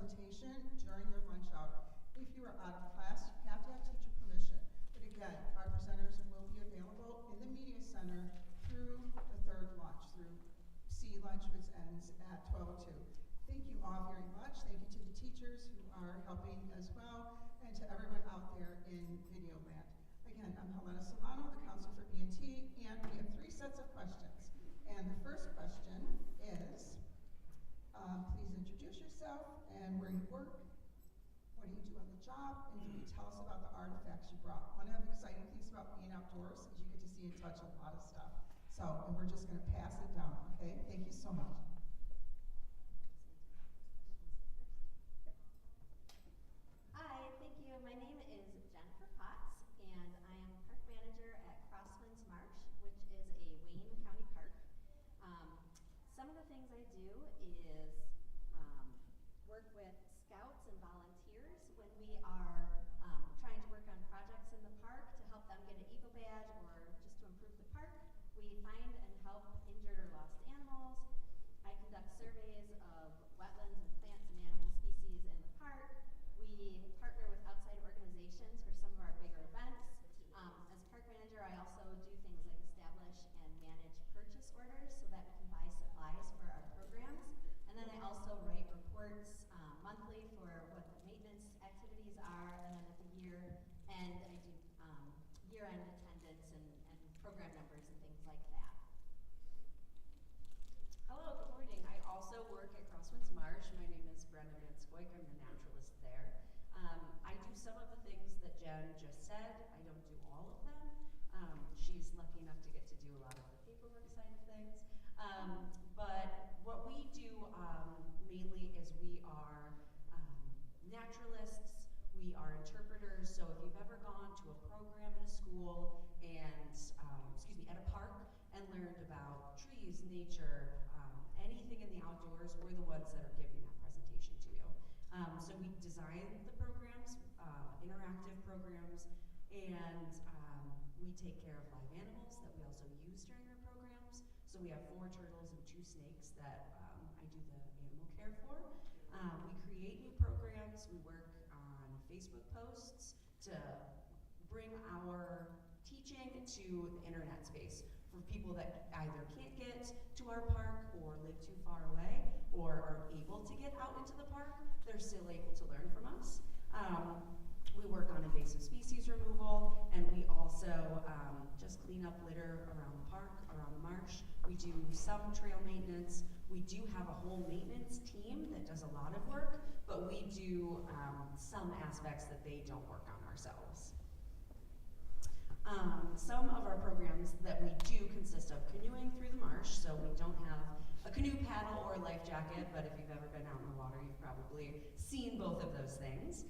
presentation during your lunch hour. If you are out of class, you have to have teacher permission. But again, our presenters will be available in the media center through the third lunch, through C lunch, which ends at 12:02. Thank you all very much. Thank you to the teachers who are helping as well, and to everyone out there in video land. Again, I'm Helena Solano, the counselor for B&T, and we have 3 sets of questions. And the first question is, please introduce yourself and where you work. What do you do on the job? And can you tell us about the artifacts you brought? One of the exciting things about being outdoors is you get to see and touch a lot of stuff. So, and we're just going to pass it down, okay? Thank you so much. Hi, thank you. My name is Jennifer Potts, and I am park manager at Crosswinds Marsh, which is a Wayne County park. Some of the things I do is work with scouts and volunteers when we are trying to work on projects in the park to help them get an Eagle badge or just to improve the park. We find and help injured or lost animals. I conduct surveys of wetlands and plants and animal species in the park. We partner with outside organizations for some of our bigger events. As park manager, I also do things like establish and manage purchase orders so that we can buy supplies for our programs. And then I also write reports monthly for what the maintenance activities are, and then at the year end, I do year-end attendance and program numbers and things like that. Hello, good morning. I also work at Crosswinds Marsh. My name is Brenda Van Scoik. I'm the naturalist there. I do some of the things that Jen just said. I don't do all of them. She's lucky enough to get to do a lot of the paperwork side of things. But what we do mainly is we are naturalists, we are interpreters. So if you've ever gone to a program in a school and, at a park and learned about trees, nature, anything in the outdoors, we're the ones that are giving that presentation to you. So we design the programs, interactive programs, and we take care of live animals that we also use during our programs. So we have 4 turtles and 2 snakes that I do the animal care for. We create new programs. We work on Facebook posts to bring our teaching to the internet space for people that either can't get to our park or live too far away or are able to get out into the park. They're still able to learn from us. We work on invasive species removal, and we also just clean up litter around the park, around the marsh. We do some trail maintenance. We do have a whole maintenance team that does a lot of work, but we do some aspects that they don't work on ourselves. Some of our programs that we do consist of canoeing through the marsh, so we don't have a canoe paddle or a life jacket, but if you've ever been out in the water, you've probably seen both of those things.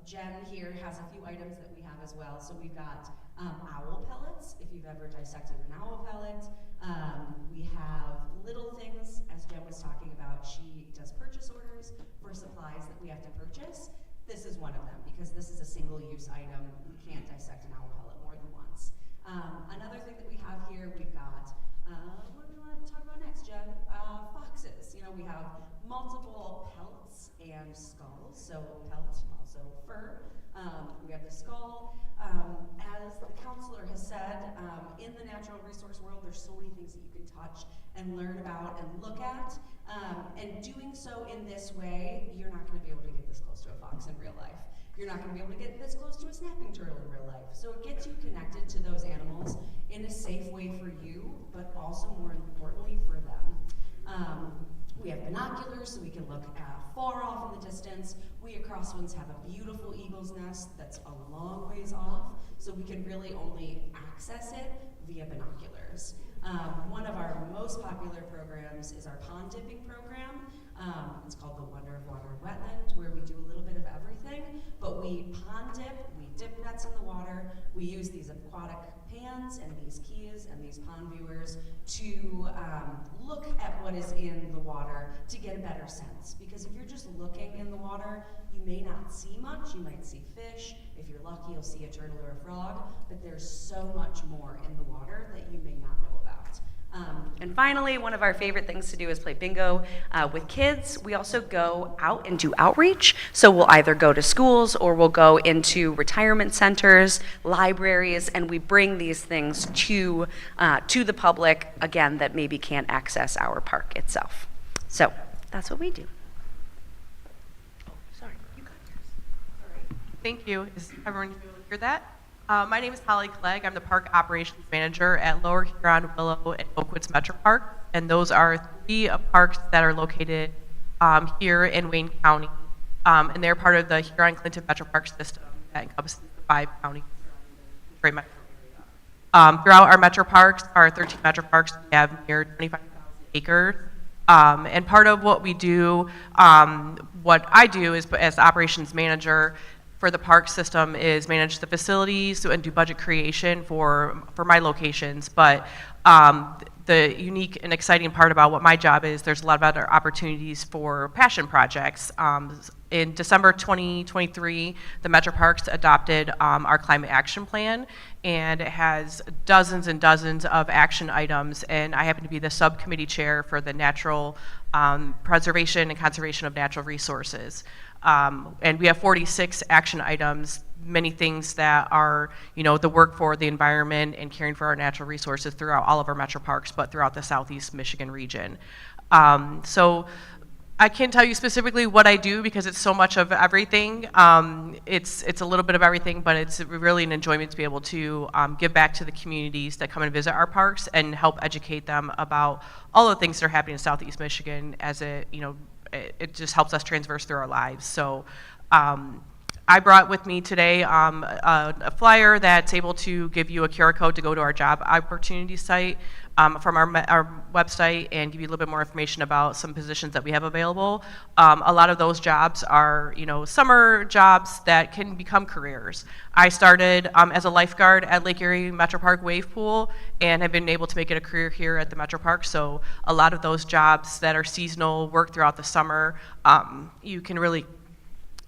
Jen here has a few items that we have as well. So we've got owl pellets, if you've ever dissected an owl pellet. We have little things, as Jen was talking about. She does purchase orders for supplies that we have to purchase. This is one of them, because this is a single-use item. You can't dissect an owl pellet more than once. Another thing that we have here, we've got, what do we want to talk about next, Jen? Foxes. You know, we have multiple pelts and skulls, so pelt, also fur. We have the skull. As the counselor has said, in the natural resource world, there's so many things that you can touch and learn about and look at. And doing so in this way, you're not going to be able to get this close to a fox in real life. You're not going to be able to get this close to a snapping turtle in real life. So it gets you connected to those animals in a safe way for you, but also more importantly for them. We have binoculars so we can look far off in the distance. We at Crosswinds have a beautiful eagle's nest that's a long ways off, so we can really only access it via binoculars. One of our most popular programs is our pond dipping program. It's called the Wonder of Water Wetland, where we do a little bit of everything, but we pond dip, we dip nets in the water, we use these aquatic pans and these keys and these pond viewers to look at what is in the water to get a better sense. Because if you're just looking in the water, you may not see much. You might see fish. If you're lucky, you'll see a turtle or a frog, but there's so much more in the water that you may not know about. And finally, one of our favorite things to do is play bingo with kids. We also go out and do outreach. So we'll either go to schools or we'll go into retirement centers, libraries, and we bring these things to the public, again, that maybe can't access our park itself. So that's what we do. Oh, sorry, you got yours. Thank you. Is everyone able to hear that? My name is Holly Clegg. I'm the Park Operations Manager at Lower Huron, Willow, and Oakwoods Metro Park. And those are 3 parks that are located here in Wayne County. And they're part of the Huron-Clinton Metro Park system that encompasses the 5 counties in the Detroit metro area. Throughout our metro parks, our 13 metro parks, we have near 25,000 acres. And part of what we do, what I do is, as the operations manager for the park system, is manage the facilities and do budget creation for my locations. But the unique and exciting part about what my job is, there's a lot of other opportunities for passion projects. In December 2023, the Metro Parks adopted our climate action plan, and it has dozens and dozens of action items, and I happen to be the subcommittee chair for the natural preservation and conservation of natural resources. And we have 46 action items, many things that are, the work for the environment and caring for our natural resources throughout all of our metro parks, but throughout the Southeast Michigan region. So I can't tell you specifically what I do because it's so much of everything. It's a little bit of everything, but it's really an enjoyment to be able to give back to the communities that come and visit our parks and help educate them about all the things that are happening in Southeast Michigan, as it just helps us transverse through our lives. So I brought with me today a flyer that's able to give you a QR code to go to our job opportunity site from our website and give you a little bit more information about some positions that we have available. A lot of those jobs are, summer jobs that can become careers. I started as a lifeguard at Lake Erie Metro Park Wave Pool and have been able to make it a career here at the Metro Park. So a lot of those jobs that are seasonal, work throughout the summer, you can really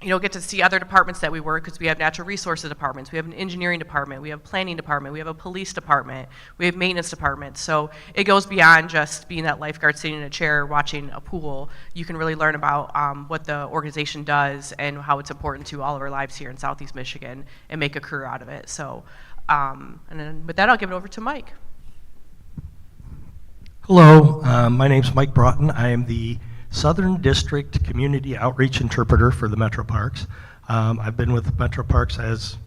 get to see other departments that we work, because we have natural resources departments, we have an engineering department, we have a planning department, we have a police department, we have maintenance departments. So it goes beyond just being that lifeguard sitting in a chair watching a pool. You can really learn about what the organization does and how it's important to all of our lives here in Southeast Michigan and make a career out of it. So, and then with that, I'll give it over to Mike. Hello, my name's Mike Broughton. I am the Southern District Community Outreach Interpreter for the Metro Parks. I've been with Metro Parks as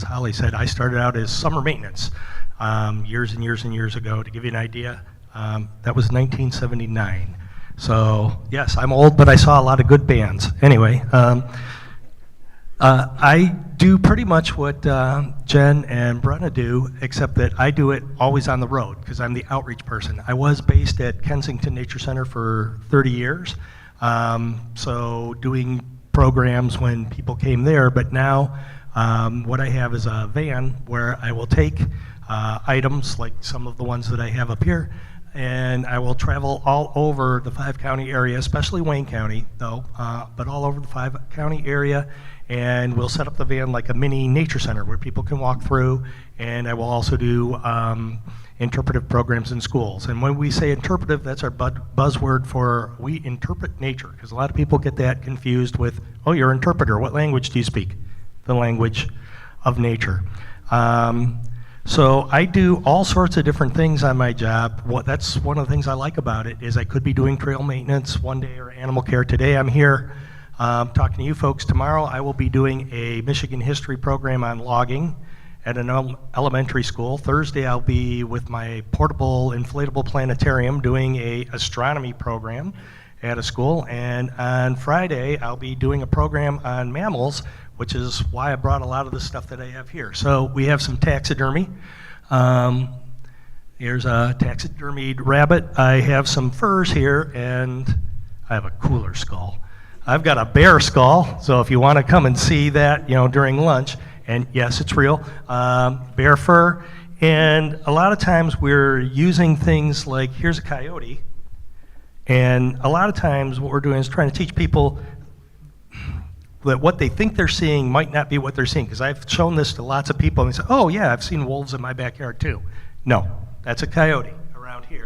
Holly said, I started out as summer maintenance years and years and years ago. To give you an idea, that was 1979. So yes, I'm old, but I saw a lot of good bands. Anyway, I do pretty much what Jen and Brenna do, except that I do it always on the road because I'm the outreach person. I was based at Kensington Nature Center for 30 years, so doing programs when people came there, but now what I have is a van where I will take items like some of the ones that I have up here, and I will travel all over the 5-county area, especially Wayne County though, but all over the 5-county area. And we'll set up the van like a mini nature center where people can walk through, and I will also do interpretive programs in schools. And when we say interpretive, that's our buzzword for we interpret nature, because a lot of people get that confused with, oh, you're an interpreter, what language do you speak? The language of nature. So I do all sorts of different things on my job. That's one of the things I like about it, is I could be doing trail maintenance one day or animal care. Today I'm here talking to you folks. Tomorrow I will be doing a Michigan history program on logging at an elementary school. Thursday I'll be with my portable inflatable planetarium doing a astronomy program at a school. And on Friday I'll be doing a program on mammals, which is why I brought a lot of the stuff that I have here. So we have some taxidermy. Here's a taxidermied rabbit. I have some furs here, and I have a cooler skull. I've got a bear skull, so if you want to come and see that, during lunch, and yes, it's real, bear fur. And a lot of times we're using things like, here's a coyote, and a lot of times what we're doing is trying to teach people that what they think they're seeing might not be what they're seeing, because I've shown this to lots of people, and they say, oh yeah, I've seen wolves in my backyard too. No, that's a coyote around here.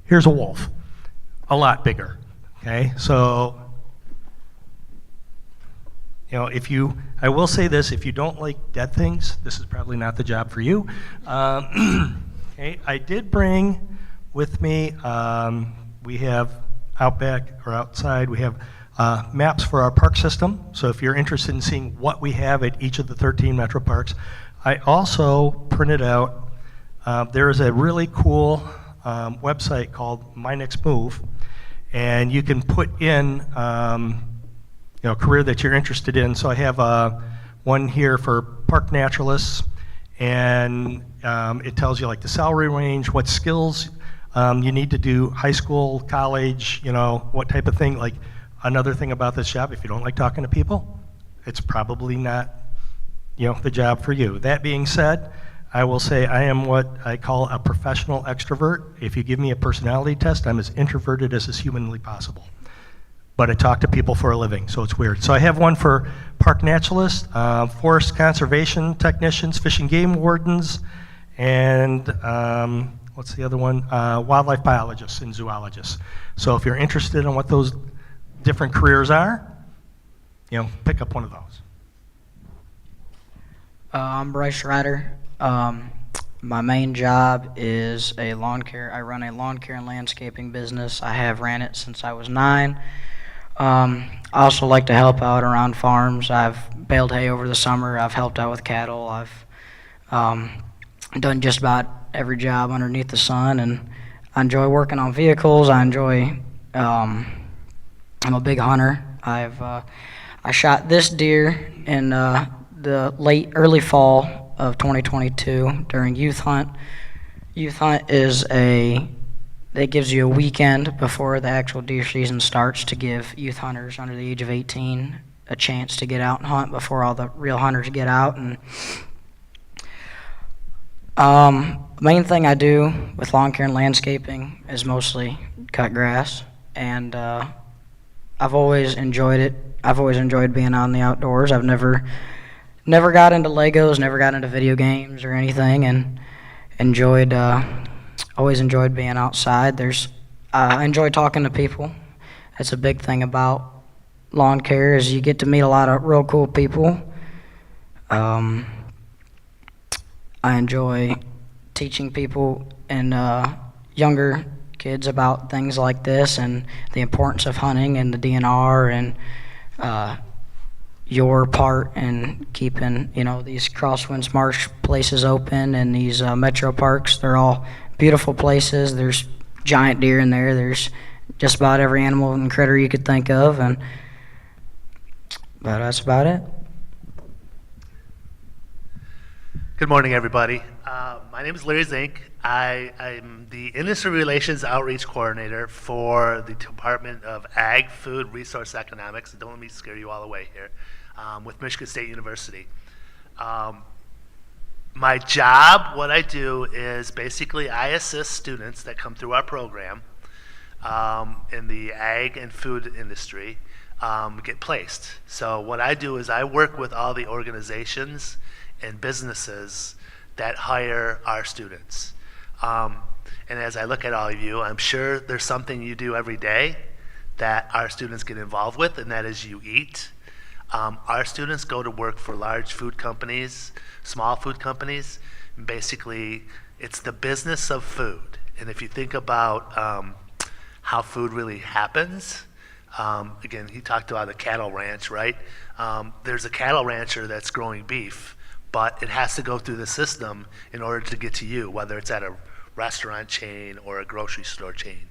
Here's a wolf, a lot bigger, okay? So, you know, I will say this, if you don't like dead things, this is probably not the job for you. Okay, I did bring with me, we have out back or outside, we have maps for our park system. So if you're interested in seeing what we have at each of the 13 metro parks, I also printed out, there is a really cool website called My Next Move, and you can put in you know, a career that you're interested in. So I have one here for park naturalists, and it tells you like the salary range, what skills you need to do, high school, college, you know, what type of thing. Like another thing about this job, if you don't like talking to people, it's probably not, you know, the job for you. That being said, I will say I am what I call a professional extrovert. If you give me a personality test, I'm as introverted as is humanly possible. But I talk to people for a living, so it's weird. So I have one for park naturalists, forest conservation technicians, fish and game wardens, and what's the other one? Wildlife biologists and zoologists. So if you're interested in what those different careers are, you know, pick up one of those. I'm Bryce Schrader. My main job is a lawn care. I run a lawn care and landscaping business. I have ran it since I was 9. I also like to help out around farms. I've baled hay over the summer. I've helped out with cattle. I've done just about every job underneath the sun, and I enjoy working on vehicles. I enjoy. I'm a big hunter. I shot this deer in the early fall of 2022 during youth hunt. Youth hunt is it gives you a weekend before the actual deer season starts to give youth hunters under the age of 18 a chance to get out and hunt before all the real hunters get out. And main thing I do with lawn care and landscaping is mostly cut grass, and I've always enjoyed it. I've always enjoyed being out in the outdoors. I've never got into Legos, never got into video games or anything, and always enjoyed being outside. I enjoy talking to people. That's a big thing about lawn care, is you get to meet a lot of real cool people. I enjoy teaching people and younger kids about things like this and the importance of hunting and the DNR and your part in keeping, you know, these Crosswinds Marsh places open and these metro parks. They're all beautiful places. There's giant deer in there. There's just about every animal and critter you could think of, but that's about it. Good morning, everybody. My name is Larry Zink. I'm the Industry Relations Outreach Coordinator for the Department of Ag, Food, Resource Economics. Don't let me scare you all away here, with Michigan State University. My job, what I do is basically I assist students that come through our program in the ag and food industry get placed. So what I do is I work with all the organizations and businesses that hire our students. And as I look at all of you, I'm sure there's something you do every day that our students get involved with, and that is you eat. Our students go to work for large food companies, small food companies. Basically, it's the business of food. And if you think about how food really happens, again, he talked about a cattle ranch, right? There's a cattle rancher that's growing beef, but it has to go through the system in order to get to you, whether it's at a restaurant chain or a grocery store chain.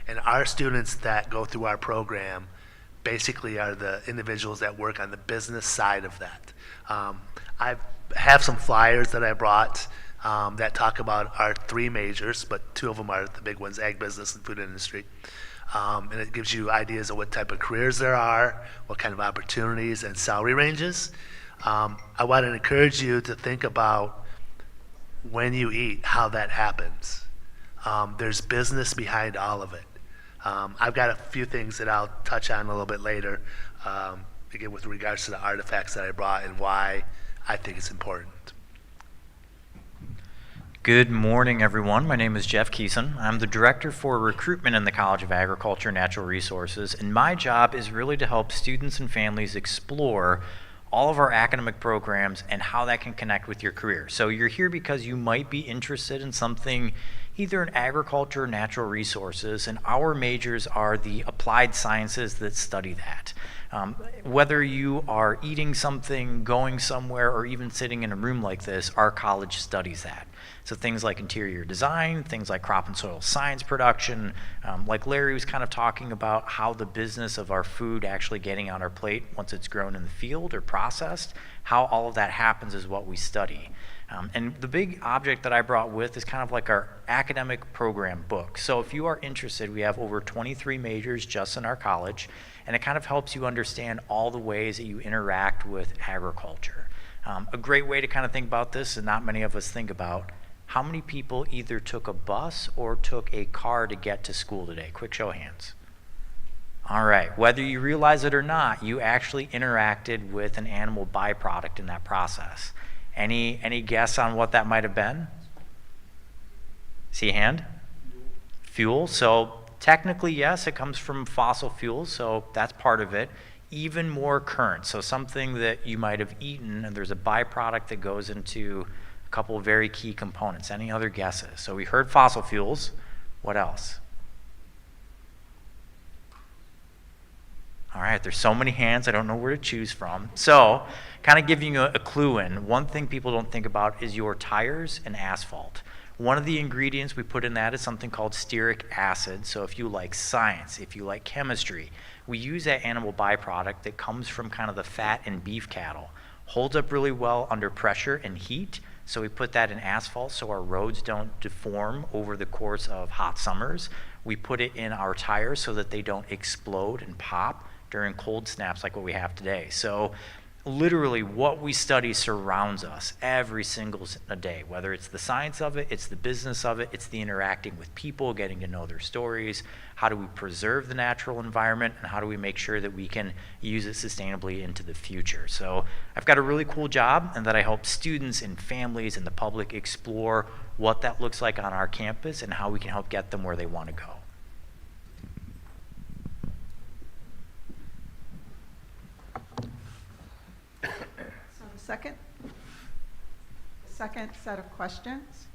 And our students that go through our program basically are the individuals that work on the business side of that. I have some flyers that I brought that talk about our 3 majors, but 2 of them are the big ones, ag, business, and food industry. And it gives you ideas of what type of careers there are, what kind of opportunities and salary ranges. I want to encourage you to think about when you eat, how that happens. There's business behind all of it. I've got a few things that I'll touch on a little bit later, again, with regards to the artifacts that I brought and why I think it's important. Good morning, everyone. My name is Jeff Keeson. I'm the Director for Recruitment in the College of Agriculture and Natural Resources, and my job is really to help students and families explore all of our academic programs and how that can connect with your career. So you're here because you might be interested in something either in agriculture or natural resources, and our majors are the applied sciences that study that. Whether you are eating something, going somewhere, or even sitting in a room like this, our college studies that. So things like interior design, things like crop and soil science production, like Larry was kind of talking about how the business of our food actually getting on our plate once it's grown in the field or processed, how all of that happens is what we study. And the big object that I brought with is kind of like our academic program book. So if you are interested, we have over 23 majors just in our college, and it kind of helps you understand all the ways that you interact with agriculture. A great way to kind of think about this, and not many of us think about, how many people either took a bus or took a car to get to school today? Quick show of hands. All right, whether you realize it or not, you actually interacted with an animal byproduct in that process. Any guess on what that might have been? See a hand? Fuel. So technically, yes, it comes from fossil fuels, so that's part of it. Even more current, so something that you might have eaten, and there's a byproduct that goes into a couple of very key components. Any other guesses? So we heard fossil fuels. What else? All right, there's so many hands, I don't know where to choose from. So, kind of giving you a clue in, one thing people don't think about is your tires and asphalt. One of the ingredients we put in that is something called stearic acid. So if you like science, if you like chemistry, we use that animal byproduct that comes from kind of the fat in beef cattle. Holds up really well under pressure and heat, so we put that in asphalt so our roads don't deform over the course of hot summers. We put it in our tires so that they don't explode and pop during cold snaps like what we have today. So literally what we study surrounds us every single day, whether it's the science of it, it's the business of it, it's the interacting with people, getting to know their stories, how do we preserve the natural environment, and how do we make sure that we can use it sustainably into the future. So I've got a really cool job, and that I help students and families and the public explore what that looks like on our campus and how we can help get them where they want to go. So the second set of questions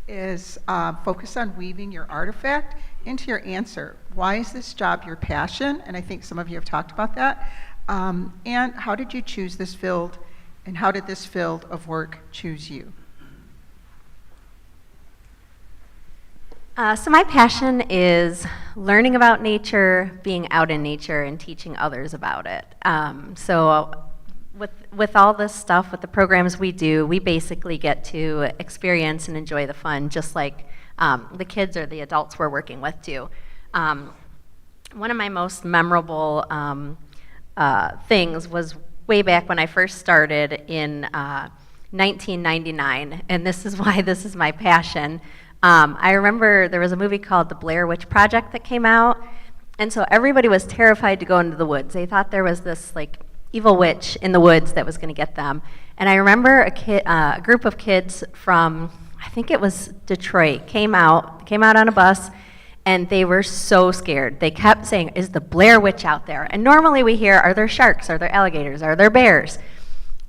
is focus on weaving your artifact into your answer. Why is this job your passion? And I think some of you have talked about that. And how did you choose this field? And how did this field of work choose you? So my passion is learning about nature, being out in nature, and teaching others about it. So with all this stuff, with the programs we do, we basically get to experience and enjoy the fun, just like the kids or the adults we're working with do. One of my most memorable things was way back when I first started in 1999, and this is why this is my passion. I remember there was a movie called The Blair Witch Project that came out, and so everybody was terrified to go into the woods. They thought there was this like evil witch in the woods that was going to get them. And I remember a group of kids from, I think it was Detroit, came out on a bus, and they were so scared. They kept saying, "Is the Blair Witch out there?" And normally we hear, "Are there sharks? Are there alligators? Are there bears?"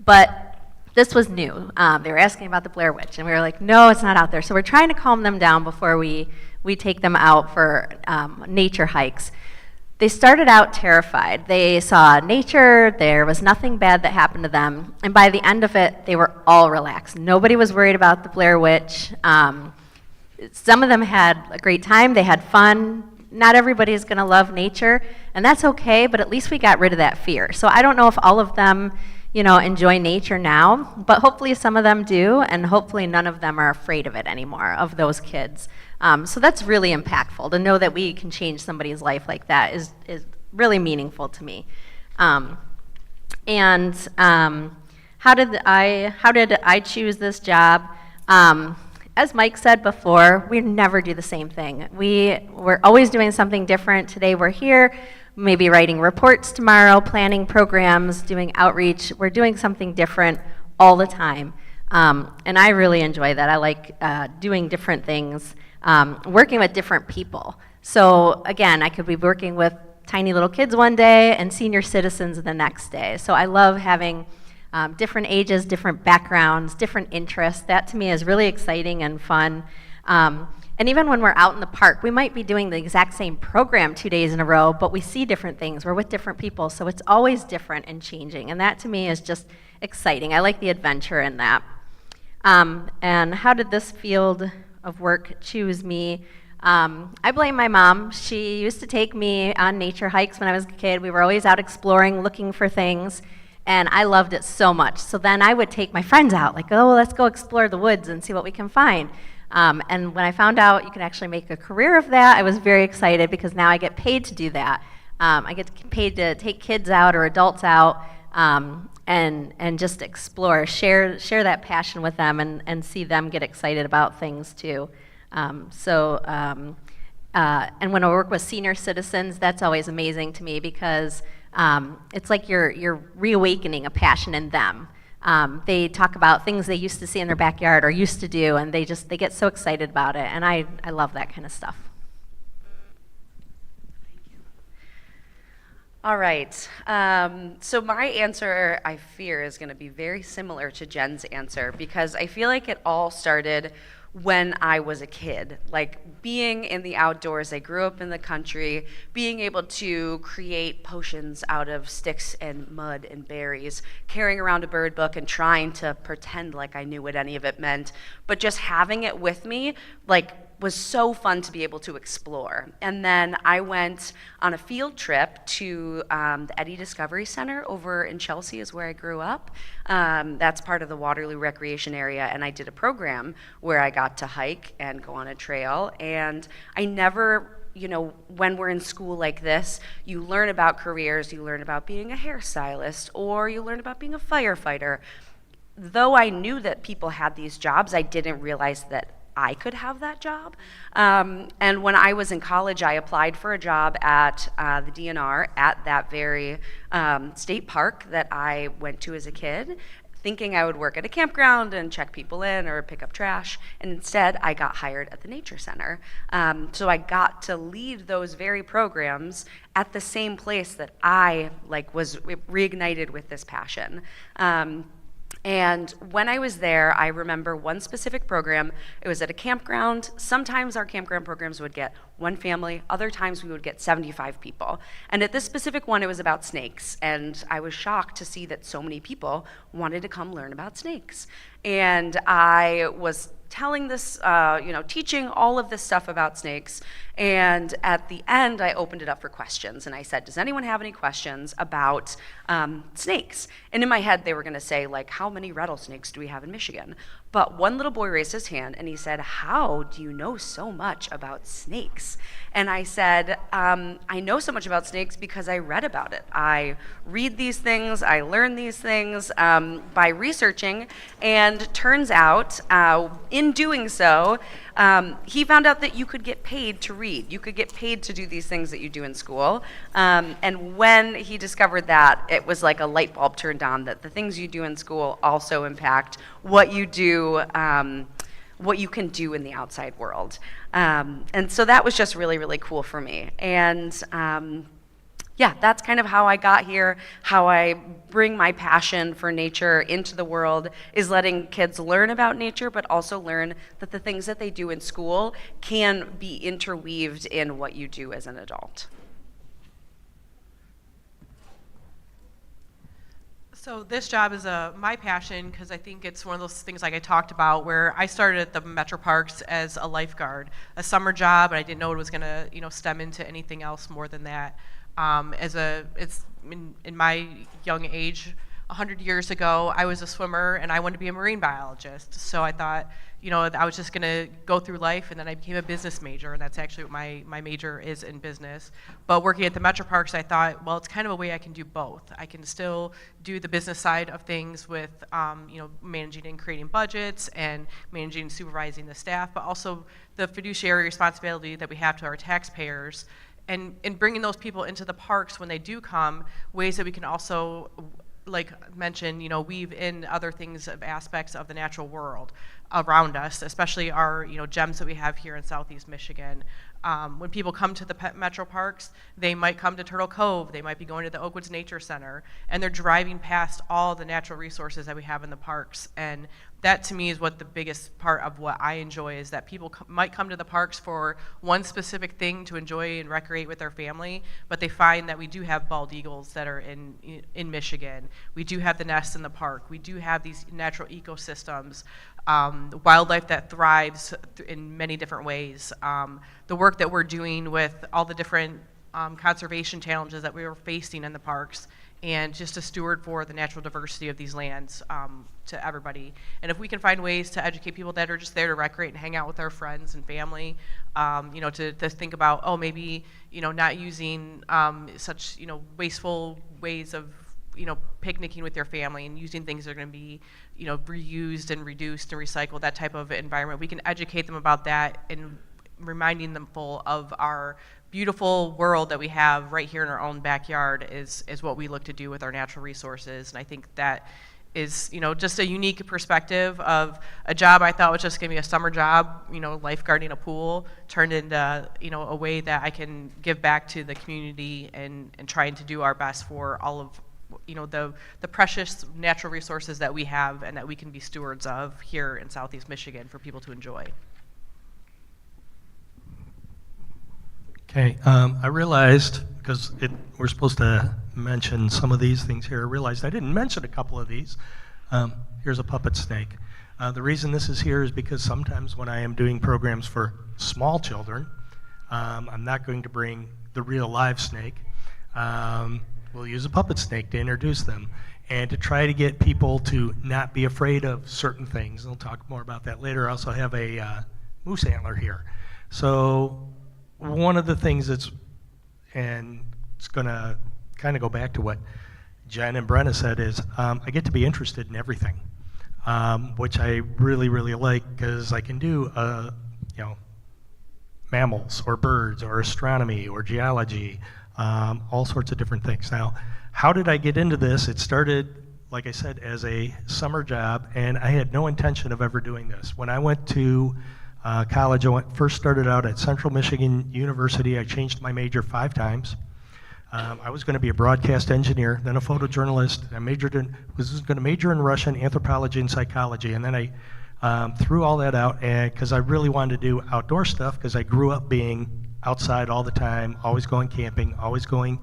But this was new. They were asking about the Blair Witch, and we were like, "No, it's not out there." So we're trying to calm them down before we take them out for nature hikes. They started out terrified. They saw nature, there was nothing bad that happened to them, and by the end of it, they were all relaxed. Nobody was worried about the Blair Witch. Some of them had a great time, they had fun. Not everybody is gonna love nature, and that's okay, but at least we got rid of that fear. So I don't know if all of them, enjoy nature now, but hopefully some of them do, and hopefully none of them are afraid of it anymore, of those kids. So that's really impactful. To know that we can change somebody's life like that is really meaningful to me. How did I choose this job? As Mike said before, we never do the same thing. We're always doing something different. Today we're here, maybe writing reports tomorrow, planning programs, doing outreach. We're doing something different all the time. And I really enjoy that. I like doing different things, working with different people. So again, I could be working with tiny little kids one day and senior citizens the next day. So I love having different ages, different backgrounds, different interests. That to me is really exciting and fun. And even when we're out in the park, we might be doing the exact same program 2 days in a row, but we see different things. We're with different people, so it's always different and changing. And that to me is just exciting. I like the adventure in that. And how did this field of work choose me? I blame my mom. She used to take me on nature hikes when I was a kid. We were always out exploring, looking for things, and I loved it so much. So then I would take my friends out, like, oh, let's go explore the woods and see what we can find. And when I found out you can actually make a career of that, I was very excited because now I get paid to do that. I get paid to take kids out or adults out and just explore, share that passion with them and see them get excited about things too. And when I work with senior citizens, that's always amazing to me because it's like you're reawakening a passion in them. They talk about things they used to see in their backyard or used to do, and they get so excited about it, and I love that kind of stuff. All right. So my answer, I fear, is going to be very similar to Jen's answer because I feel like it all started when I was a kid. Like being in the outdoors, I grew up in the country, being able to create potions out of sticks and mud and berries, carrying around a bird book and trying to pretend like I knew what any of it meant, but just having it with me, like, was so fun to be able to explore. And then I went on a field trip to the Eddy Discovery Center over in Chelsea is where I grew up. That's part of the Waterloo Recreation Area, and I did a program where I got to hike and go on a trail. And I never, when we're in school like this, you learn about careers, you learn about being a hairstylist, or you learn about being a firefighter. Though I knew that people had these jobs, I didn't realize that I could have that job. And when I was in college, I applied for a job at the DNR at that very state park that I went to as a kid, thinking I would work at a campground and check people in or pick up trash. And instead, I got hired at the Nature Center. So I got to lead those very programs at the same place that I was reignited with this passion. And when I was there, I remember one specific program. It was at a campground. Sometimes our campground programs would get one family. Other times we would get 75 people. And at this specific one, it was about snakes. And I was shocked to see that so many people wanted to come learn about snakes. And I was telling this, teaching all of this stuff about snakes. And at the end, I opened it up for questions. And I said, does anyone have any questions about snakes? And in my head, they were going to say, how many rattlesnakes do we have in Michigan? But one little boy raised his hand and he said, how do you know so much about snakes? And I said, I know so much about snakes because I read about it. I read these things, I learn these things by researching, and turns out, in doing so, he found out that you could get paid to read. You could get paid to do these things that you do in school. And when he discovered that, it was like a light bulb turned on that the things you do in school also impact what you do, what you can do in the outside world. And so that was just really, really cool for me. And that's kind of how I got here, how I bring my passion for nature into the world, is letting kids learn about nature, but also learn that the things that they do in school can be interweaved in what you do as an adult. So this job is my passion because I think it's one of those things like I talked about where I started at the Metro Parks as a lifeguard, a summer job, and I didn't know it was going to stem into anything else more than that. It's in my young age, 100 years ago, I was a swimmer and I wanted to be a marine biologist. So I thought, I was just going to go through life, and then I became a business major, and that's actually what my major is, in business. But working at the Metro Parks, I thought, well, it's kind of a way I can do both. I can still do the business side of things with, managing and creating budgets and managing and supervising the staff, but also the fiduciary responsibility that we have to our taxpayers. And bringing those people into the parks when they do come, ways that we can also like mentioned, weave in other things of aspects of the natural world around us, especially our, gems that we have here in Southeast Michigan. When people come to the metro parks, they might come to Turtle Cove, they might be going to the Oakwoods Nature Center, and they're driving past all the natural resources that we have in the parks. And that to me is what the biggest part of what I enjoy is that people might come to the parks for one specific thing to enjoy and recreate with their family, but they find that we do have bald eagles that are in Michigan. We do have the nests in the park. We do have these natural ecosystems, wildlife that thrives in many different ways. The work that we're doing with all the different conservation challenges that we were facing in the parks, and just a steward for the natural diversity of these lands to everybody. And if we can find ways to educate people that are just there to recreate and hang out with their friends and family, to think about, maybe, not using such, wasteful ways of, picnicking with your family and using things that are going to be, reused and reduced and recycled, that type of environment. We can educate them about that and reminding them full of our beautiful world that we have right here in our own backyard is what we look to do with our natural resources. And I think that is, just a unique perspective of a job I thought was just gonna be a summer job, lifeguarding a pool, turned into, a way that I can give back to the community and trying to do our best for all of, the precious natural resources that we have and that we can be stewards of here in Southeast Michigan for people to enjoy. Okay, I realized, because we're supposed to mention some of these things here, I realized I didn't mention a couple of these. Here's a puppet snake. The reason this is here is because sometimes when I am doing programs for small children, I'm not going to bring the real live snake. We'll use a puppet snake to introduce them and to try to get people to not be afraid of certain things. I'll talk more about that later. I also have a moose antler here. So one of the things and it's going to kind of go back to what Jen and Brenna said, is I get to be interested in everything, which I really, really like, because I can do, mammals or birds or astronomy or geology, all sorts of different things. Now, how did I get into this? It started, like I said, as a summer job, and I had no intention of ever doing this. When I went to college, I first started out at Central Michigan University. I changed my major 5 times. I was going to be a broadcast engineer, then a photojournalist. I was going to major in Russian, anthropology, and psychology. And then I threw all that out because I really wanted to do outdoor stuff, because I grew up being outside all the time, always going camping, always going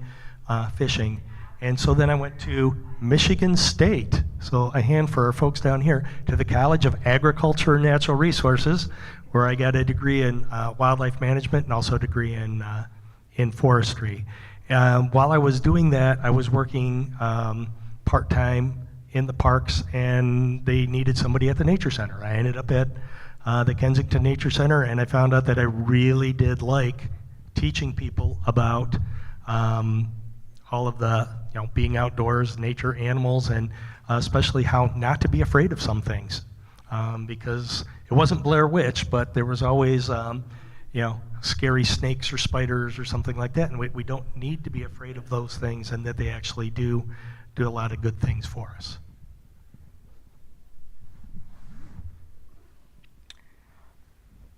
fishing. And so then I went to Michigan State, so a hand for our folks down here, to the College of Agriculture and Natural Resources, where I got a degree in wildlife management and also a degree in forestry. While I was doing that, I was working part-time in the parks, and they needed somebody at the Nature Center. I ended up at the Kensington Nature Center, and I found out that I really did like teaching people about all of the, being outdoors, nature, animals, and especially how not to be afraid of some things. Because it wasn't Blair Witch, but there was always, scary snakes or spiders or something like that, and we don't need to be afraid of those things, and that they actually do a lot of good things for us.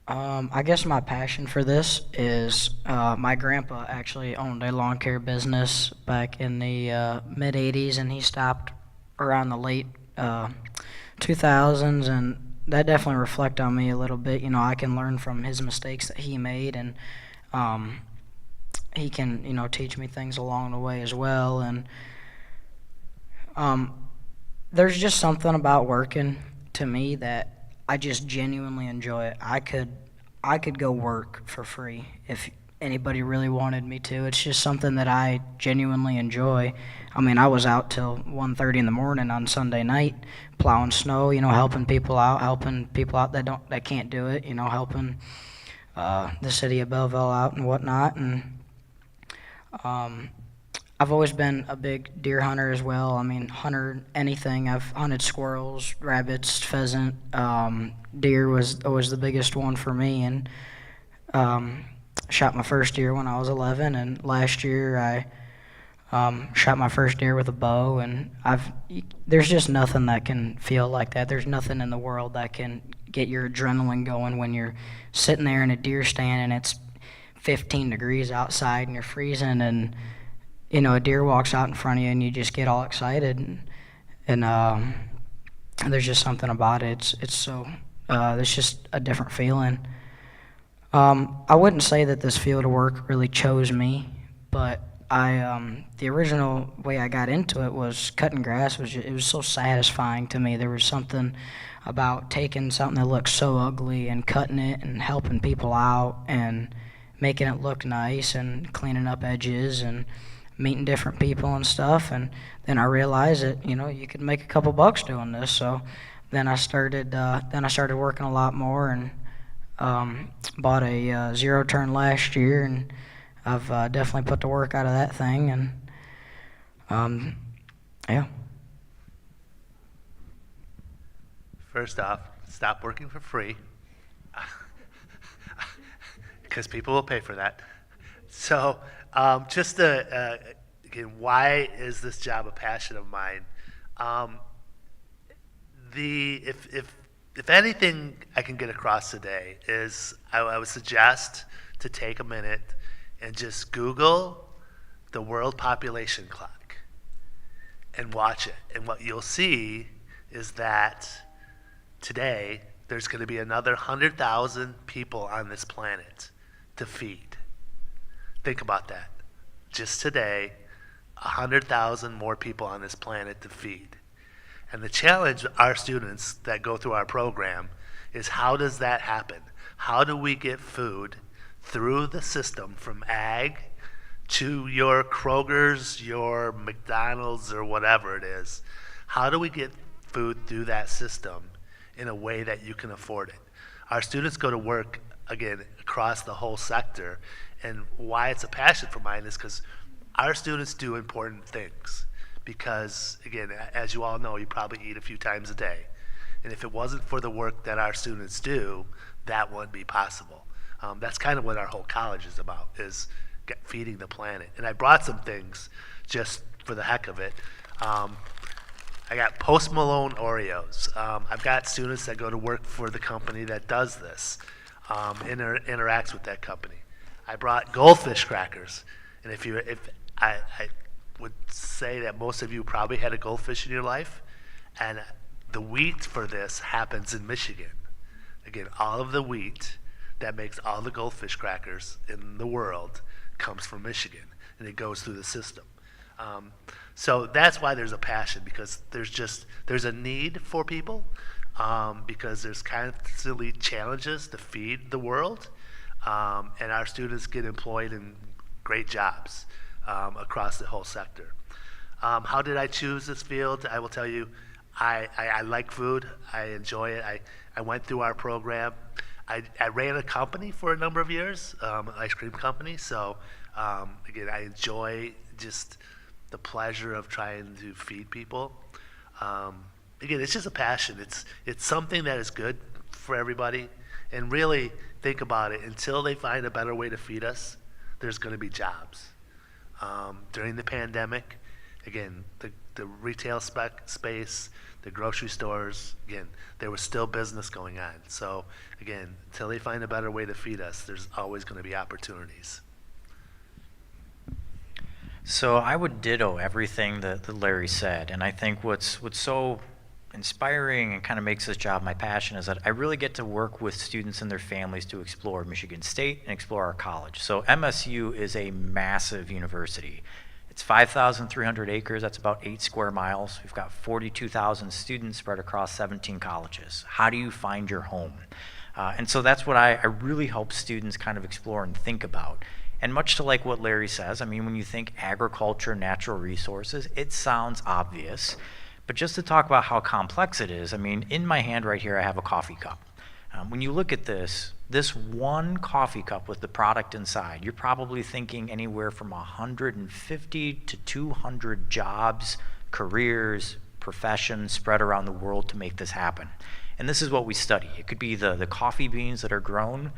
I guess my passion for this is my grandpa actually owned a lawn care business back in the mid 80s, and he stopped around the late 2000s, and that definitely reflect on me a little bit. I can learn from his mistakes that he made, and he can, teach me things along the way as well. And there's just something about working to me that I just genuinely enjoy it. I could go work for free if anybody really wanted me to. It's just something that I genuinely enjoy. I mean, I was out till 1:30 in the morning on Sunday night plowing snow, helping people out that can't do it, helping the city of Belleville out and whatnot. And I've always been a big deer hunter as well. I mean, hunted anything. I've hunted squirrels, rabbits, pheasant. Deer was always the biggest one for me, and shot my first deer when I was 11. And last year I Shot my first deer with a bow, and there's just nothing that can feel like that. There's nothing in the world that can get your adrenaline going when you're sitting there in a deer stand and it's 15 degrees outside and you're freezing, and a deer walks out in front of you and you just get all excited, and there's just something about it. It's so there's just a different feeling. I wouldn't say that this field of work really chose me, but the original way I got into it was cutting grass. It was so satisfying to me. There was something about taking something that looked so ugly and cutting it and helping people out and making it look nice and cleaning up edges and meeting different people and stuff. And then I realized that you could make a couple bucks doing this. So then I started working a lot more, and bought a zero turn last year, and I've definitely put the work out of that thing, and yeah. First off, stop working for free, because people will pay for that. So just again, why is this job a passion of mine? If anything I can get across today is I would suggest to take a minute and just Google the world population clock and watch it. And what you'll see is that today there's going to be another 100,000 people on this planet to feed. Think about that. Just today, 100,000 more people on this planet to feed. And the challenge our students that go through our program is, how does that happen? How do we get food through the system from ag to your Kroger's, your McDonald's, or whatever it is? How do we get food through that system in a way that you can afford it? Our students go to work, again, across the whole sector, and why it's a passion for mine is because our students do important things. Because, again, as you all know, you probably eat a few times a day. And if it wasn't for the work that our students do, that wouldn't be possible. That's kind of what our whole college is about, is feeding the planet. And I brought some things just for the heck of it. I got Post Malone Oreos. I've got students that go to work for the company that does this, interacts with that company. I brought Goldfish crackers. And if I would say that most of you probably had a goldfish in your life, and the wheat for this happens in Michigan. Again, all of the wheat that makes all the goldfish crackers in the world comes from Michigan, and it goes through the system. So that's why there's a passion, because there's a need for people, because there's constantly challenges to feed the world, and our students get employed in great jobs across the whole sector. How did I choose this field? I will tell you, I like food. I enjoy it. I went through our program. I ran a company for a number of years, an ice cream company. So again, I enjoy just the pleasure of trying to feed people. Again, it's just a passion. It's something that is good for everybody. And really think about it. Until they find a better way to feed us, there's going to be jobs. During the pandemic, again, the retail space, the grocery stores, again, there was still business going on. So again, until they find a better way to feed us, there's always going to be opportunities. So I would ditto everything that Larry said, and I think what's so inspiring and kind of makes this job my passion is that I really get to work with students and their families to explore Michigan State and explore our college. So MSU is a massive university. It's 5,300 acres, that's about 8 square miles. We've got 42,000 students spread across 17 colleges. How do you find your home? And so that's what I really help students kind of explore and think about. And much to like what Larry says, I mean, when you think agriculture, natural resources, it sounds obvious. But just to talk about how complex it is, I mean, in my hand right here, I have a coffee cup. When you look at this one coffee cup with the product inside, you're probably thinking anywhere from 150 to 200 jobs, careers, professions spread around the world to make this happen. And this is what we study. It could be the coffee beans that are grown,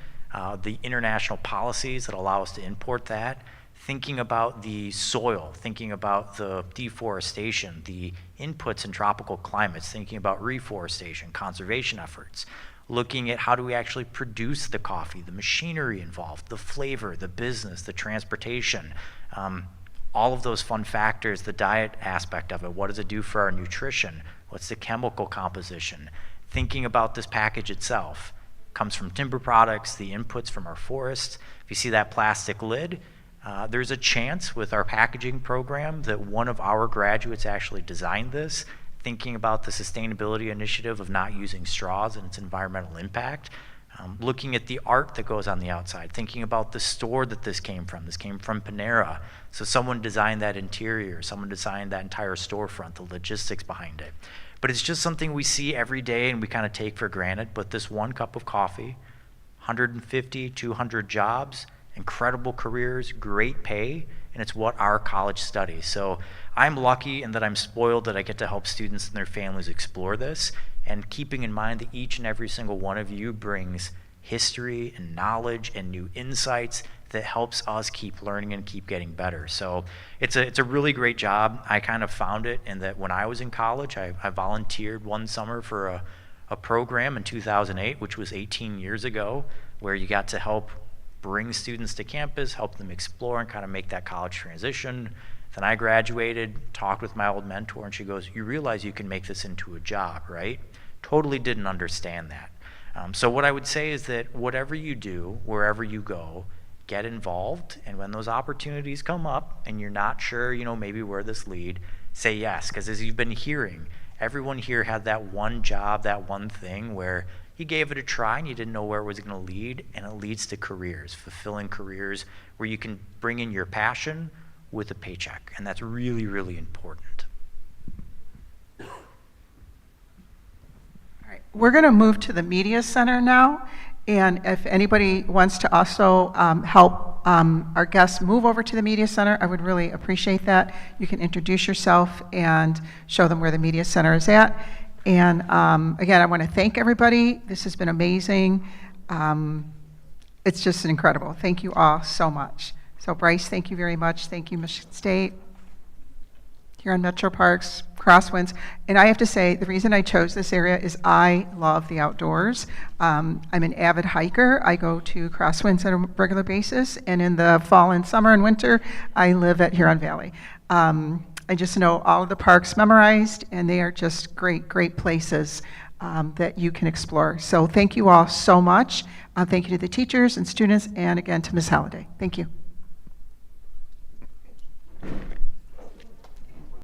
the international policies that allow us to import that, thinking about the soil, thinking about the deforestation, the inputs in tropical climates, thinking about reforestation, conservation efforts, looking at how do we actually produce the coffee, the machinery involved, the flavor, the business, the transportation, all of those fun factors, the diet aspect of it, what does it do for our nutrition, what's the chemical composition, thinking about this package itself. Comes from timber products, the inputs from our forests. If you see that plastic lid, there's a chance with our packaging program that one of our graduates actually designed this, thinking about the sustainability initiative of not using straws and its environmental impact. Looking at the art that goes on the outside, thinking about the store that this came from. This came from Panera. So someone designed that interior, someone designed that entire storefront, the logistics behind it. But it's just something we see every day and we kind of take for granted. But this one cup of coffee, 150, 200 jobs, incredible careers, great pay, and it's what our college studies. So I'm lucky in that I'm spoiled that I get to help students and their families explore this, and keeping in mind that each and every single one of you brings history and knowledge and new insights that helps us keep learning and keep getting better. So it's a really great job. I kind of found it in that when I was in college, I volunteered one summer for a program in 2008, which was 18 years ago, where you got to help bring students to campus, help them explore and kind of make that college transition. Then I graduated, talked with my old mentor, and she goes, you realize you can make this into a job, right? Totally didn't understand that. So what I would say is that whatever you do, wherever you go, get involved, and when those opportunities come up and you're not sure, maybe where this lead, say yes, because as you've been hearing, everyone here had that one job, that one thing where you gave it a try and you didn't know where it was going to lead, and it leads to careers, fulfilling careers where you can bring in your passion with a paycheck, and that's really, really important. All right, we're going to move to the Media Center now, and if anybody wants to also help our guests move over to the Media Center, I would really appreciate that. You can introduce yourself and show them where the Media Center is at. And again, I want to thank everybody. This has been amazing. It's just incredible. Thank you all so much. So Bryce, thank you very much. Thank you, Michigan State, Huron Metro Parks, Crosswinds. And I have to say, the reason I chose this area is I love the outdoors. I'm an avid hiker. I go to Crosswinds on a regular basis. And in the fall and summer and winter, I live at Huron Valley. I just know all of the parks memorized, and they are just great, great places that you can explore. So thank you all so much. Thank you to the teachers and students, and again to Ms. Halliday. Thank you.